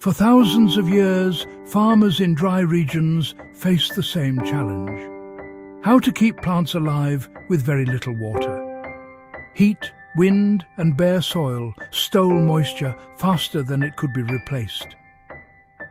For thousands of years, farmers in dry regions faced the same challenge. How to keep plants alive with very little water. Heat, wind and bare soil stole moisture faster than it could be replaced.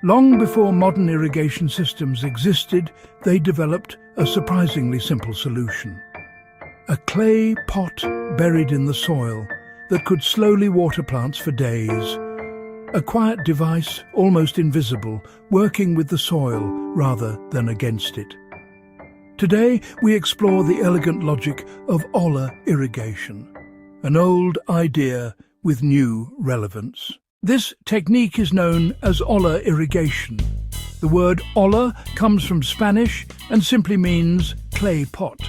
Long before modern irrigation systems existed, they developed a surprisingly simple solution. A clay pot buried in the soil that could slowly water plants for days. A quiet device, almost invisible, working with the soil rather than against it. Today, we explore the elegant logic of Olla irrigation, an old idea with new relevance. This technique is known as Olla irrigation. The word Olla comes from Spanish and simply means clay pot.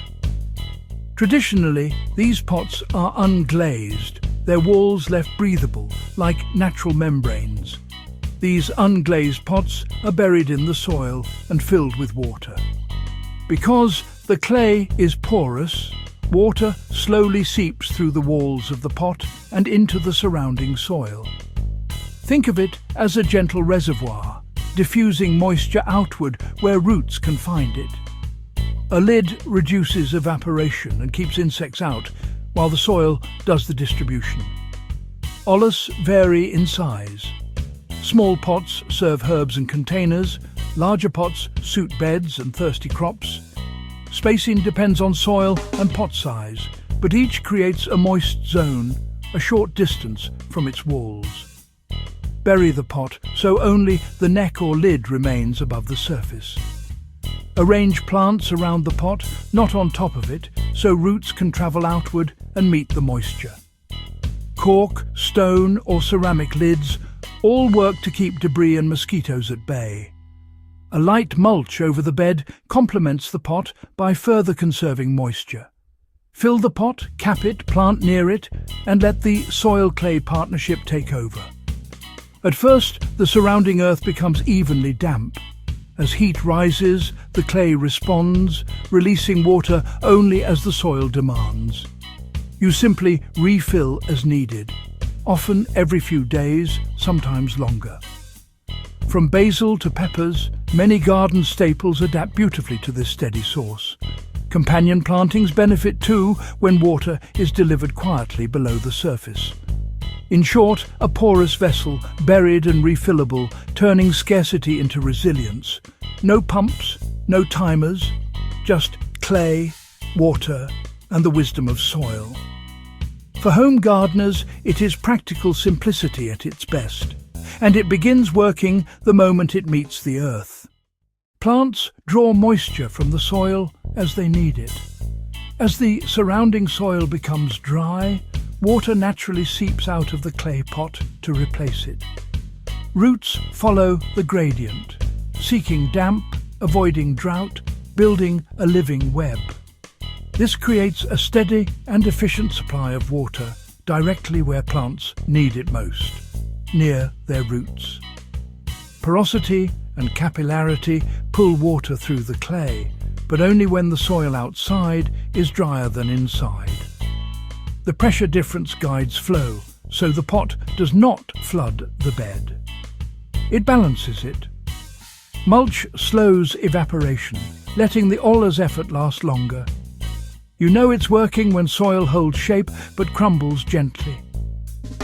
Traditionally, these pots are unglazed, their walls left breathable, like natural membranes. These unglazed pots are buried in the soil and filled with water. Because the clay is porous, water slowly seeps through the walls of the pot and into the surrounding soil. Think of it as a gentle reservoir, diffusing moisture outward where roots can find it. A lid reduces evaporation and keeps insects out, while the soil does the distribution. Ollas vary in size. Small pots serve herbs and containers, larger pots suit beds and thirsty crops. Spacing depends on soil and pot size, but each creates a moist zone, a short distance from its walls. Bury the pot so only the neck or lid remains above the surface. Arrange plants around the pot, not on top of it, so roots can travel outward and meet the moisture. Cork, stone or ceramic lids all work to keep debris and mosquitoes at bay. A light mulch over the bed complements the pot by further conserving moisture. Fill the pot, cap it, plant near it, and let the soil-clay partnership take over. At first, the surrounding earth becomes evenly damp. As heat rises, the clay responds, releasing water only as the soil demands. You simply refill as needed, often every few days, sometimes longer. From basil to peppers, many garden staples adapt beautifully to this steady source. Companion plantings benefit too when water is delivered quietly below the surface. In short, a porous vessel, buried and refillable, turning scarcity into resilience. No pumps, no timers, just clay, water, and the wisdom of soil. For home gardeners, it is practical simplicity at its best, and it begins working the moment it meets the earth. Plants draw moisture from the soil as they need it. As the surrounding soil becomes dry, water naturally seeps out of the clay pot to replace it. Roots follow the gradient, seeking damp, avoiding drought, building a living web. This creates a steady and efficient supply of water directly where plants need it most, near their roots. Porosity and capillarity pull water through the clay, but only when the soil outside is drier than inside. The pressure difference guides flow, so the pot does not flood the bed. It balances it. Mulch slows evaporation, letting the Olla's effort last longer. You know it's working when soil holds shape but crumbles gently.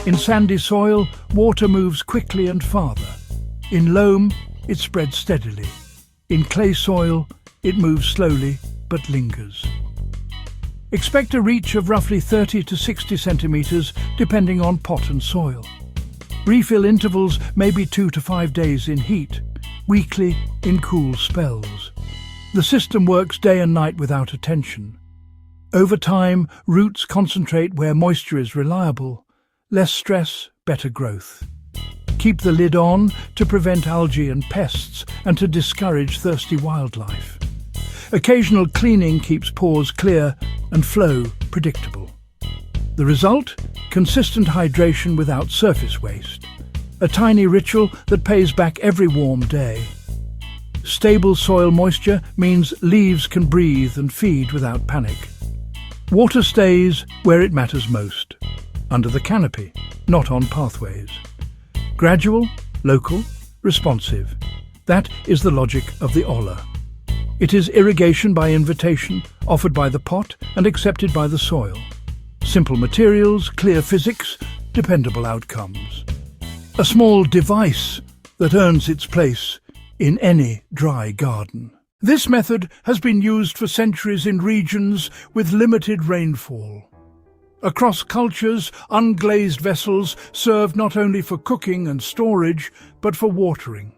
In sandy soil, water moves quickly and farther. In loam, it spreads steadily. In clay soil, it moves slowly but lingers. Expect a reach of roughly 30 to 60 centimetres depending on pot and soil. Refill intervals may be 2 to 5 days in heat, weekly in cool spells. The system works day and night without attention. Over time, roots concentrate where moisture is reliable. Less stress, better growth. Keep the lid on to prevent algae and pests and to discourage thirsty wildlife. Occasional cleaning keeps pores clear and flow predictable. The result? Consistent hydration without surface waste. A tiny ritual that pays back every warm day. Stable soil moisture means leaves can breathe and feed without panic. Water stays where it matters most, under the canopy, not on pathways. Gradual, local, responsive. That is the logic of the Olla. It is irrigation by invitation, offered by the pot and accepted by the soil. Simple materials, clear physics, dependable outcomes. A small device that earns its place in any dry garden. This method has been used for centuries in regions with limited rainfall. Across cultures, unglazed vessels served not only for cooking and storage, but for watering.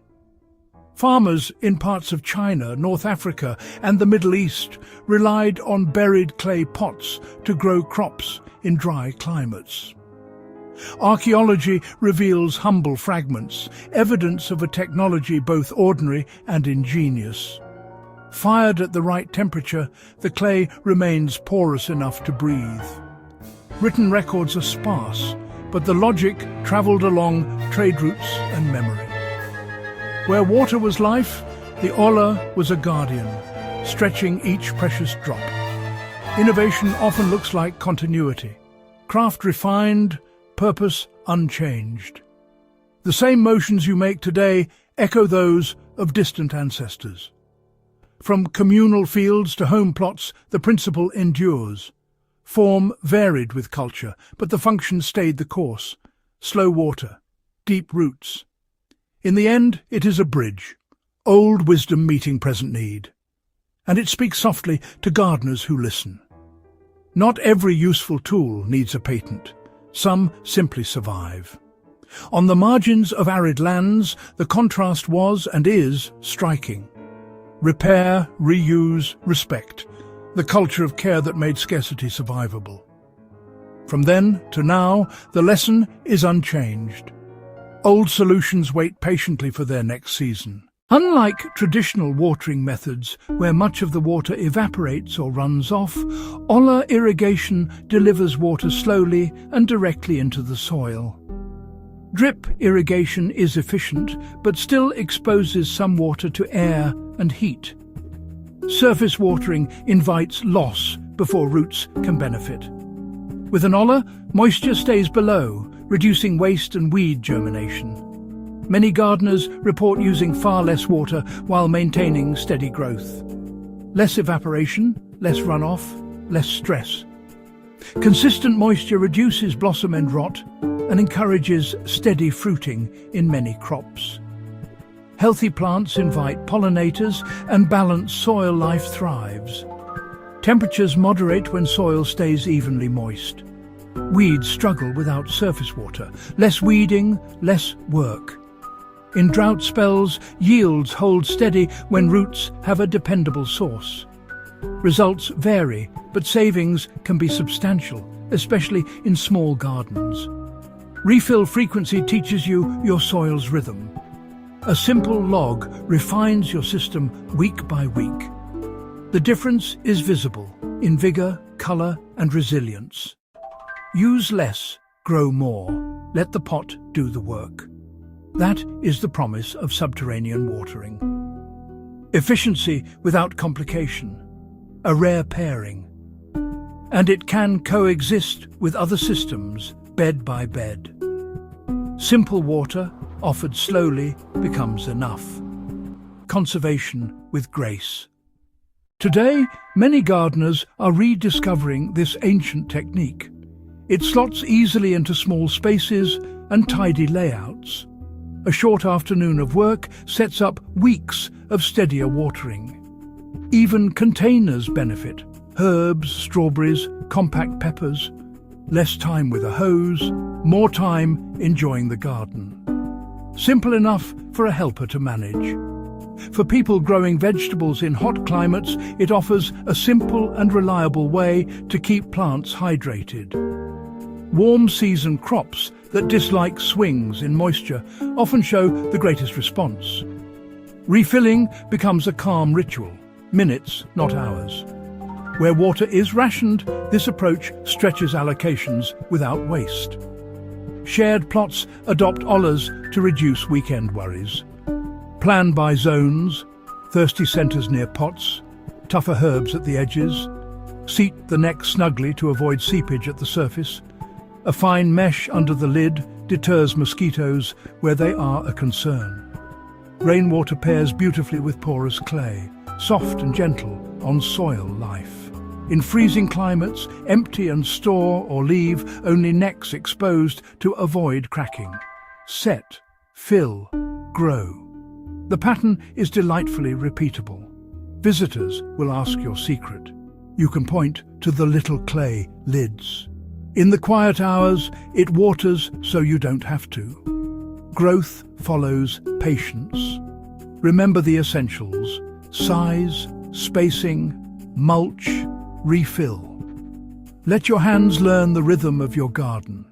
Farmers in parts of China, North Africa and the Middle East relied on buried clay pots to grow crops in dry climates. Archaeology reveals humble fragments, evidence of a technology both ordinary and ingenious. Fired at the right temperature, the clay remains porous enough to breathe. Written records are sparse, but the logic travelled along trade routes and memory. Where water was life, the Olla was a guardian, stretching each precious drop. Innovation often looks like continuity. Craft refined, purpose unchanged. The same motions you make today echo those of distant ancestors. From communal fields to home plots, the principle endures. Form varied with culture, but the function stayed the course. Slow water, deep roots. In the end, it is a bridge, old wisdom meeting present need. And it speaks softly to gardeners who listen. Not every useful tool needs a patent. Some simply survive. On the margins of arid lands, the contrast was and is striking. Repair, reuse, respect. The culture of care that made scarcity survivable. From then to now, the lesson is unchanged. Old solutions wait patiently for their next season. Unlike traditional watering methods, where much of the water evaporates or runs off, Olla irrigation delivers water slowly and directly into the soil. Drip irrigation is efficient, but still exposes some water to air and heat. Surface watering invites loss before roots can benefit. With an Olla, moisture stays below, reducing waste and weed germination. Many gardeners report using far less water while maintaining steady growth. Less evaporation, less runoff, less stress. Consistent moisture reduces blossom end rot and encourages steady fruiting in many crops. Healthy plants invite pollinators and balanced soil life thrives. Temperatures moderate when soil stays evenly moist. Weeds struggle without surface water. Less weeding, less work. In drought spells, yields hold steady when roots have a dependable source. Results vary, but savings can be substantial, especially in small gardens. Refill frequency teaches you your soil's rhythm. A simple log refines your system week by week. The difference is visible in vigor, colour and resilience. Use less, grow more. Let the pot do the work. That is the promise of subterranean watering. Efficiency without complication. A rare pairing. And it can coexist with other systems, bed by bed. Simple water, offered slowly, becomes enough. Conservation with grace. Today, many gardeners are rediscovering this ancient technique. It slots easily into small spaces and tidy layouts. A short afternoon of work sets up weeks of steadier watering. Even containers benefit. Herbs, strawberries, compact peppers. Less time with a hose, more time enjoying the garden. Simple enough for a helper to manage. For people growing vegetables in hot climates, it offers a simple and reliable way to keep plants hydrated. Warm season crops that dislike swings in moisture often show the greatest response. Refilling becomes a calm ritual, minutes, not hours. Where water is rationed, this approach stretches allocations without waste. Shared plots adopt Ollas to reduce weekend worries. Plan by zones, thirsty centres near pots, tougher herbs at the edges. Seat the neck snugly to avoid seepage at the surface. A fine mesh under the lid deters mosquitoes where they are a concern. Rainwater pairs beautifully with porous clay, soft and gentle on soil life. In freezing climates, empty and store or leave only necks exposed to avoid cracking. Set, fill, grow. The pattern is delightfully repeatable. Visitors will ask your secret. You can point to the little clay lids. In the quiet hours, it waters so you don't have to. Growth follows patience. Remember the essentials: size, spacing, mulch, refill. Let your hands learn the rhythm of your garden,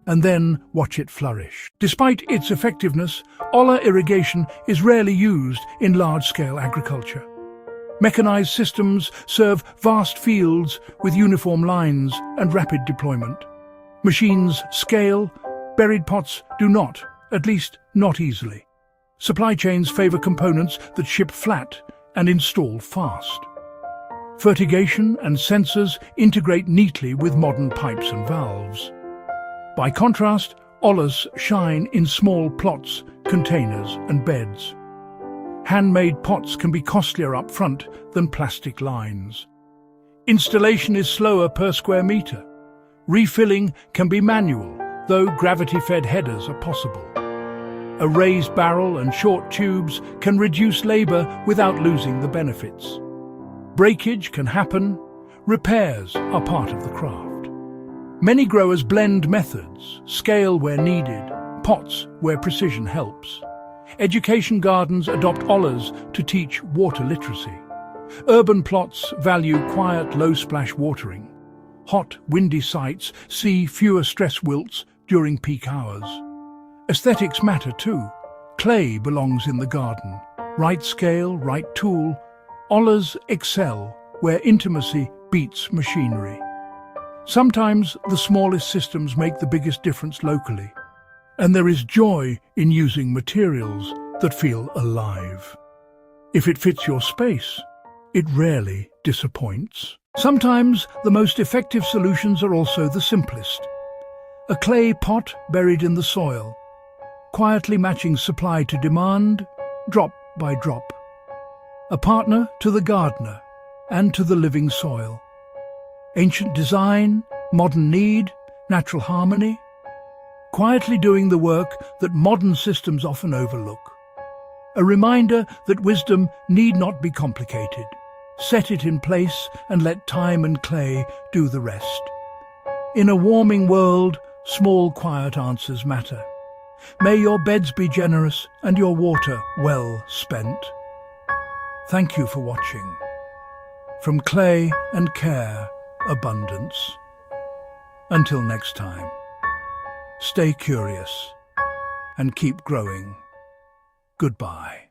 and then watch it flourish. Despite its effectiveness, Olla irrigation is rarely used in large-scale agriculture. Mechanized systems serve vast fields with uniform lines and rapid deployment. Machines scale, buried pots do not, at least not easily. Supply chains favor components that ship flat and install fast. Fertigation and sensors integrate neatly with modern pipes and valves. By contrast, Ollas shine in small plots, containers and beds. Handmade pots can be costlier up front than plastic lines. Installation is slower per square meter. Refilling can be manual, though gravity-fed headers are possible. A raised barrel and short tubes can reduce labor without losing the benefits. Breakage can happen. Repairs are part of the craft. Many growers blend methods, scale where needed, pots where precision helps. Education gardens adopt Ollas to teach water literacy. Urban plots value quiet, low-splash watering. Hot, windy sites see fewer stress wilts during peak hours. Aesthetics matter too. Clay belongs in the garden. Right scale, right tool. Ollas excel where intimacy beats machinery. Sometimes the smallest systems make the biggest difference locally. And there is joy in using materials that feel alive. If it fits your space, it rarely disappoints. Sometimes the most effective solutions are also the simplest. A clay pot buried in the soil, quietly matching supply to demand, drop by drop. A partner to the gardener and to the living soil. Ancient design, modern need, natural harmony. Quietly doing the work that modern systems often overlook. A reminder that wisdom need not be complicated. Set it in place and let time and clay do the rest. In a warming world, small quiet answers matter. May your beds be generous and your water well spent. Thank you for watching. From clay and care, abundance. Until next time. Stay curious and keep growing. Goodbye.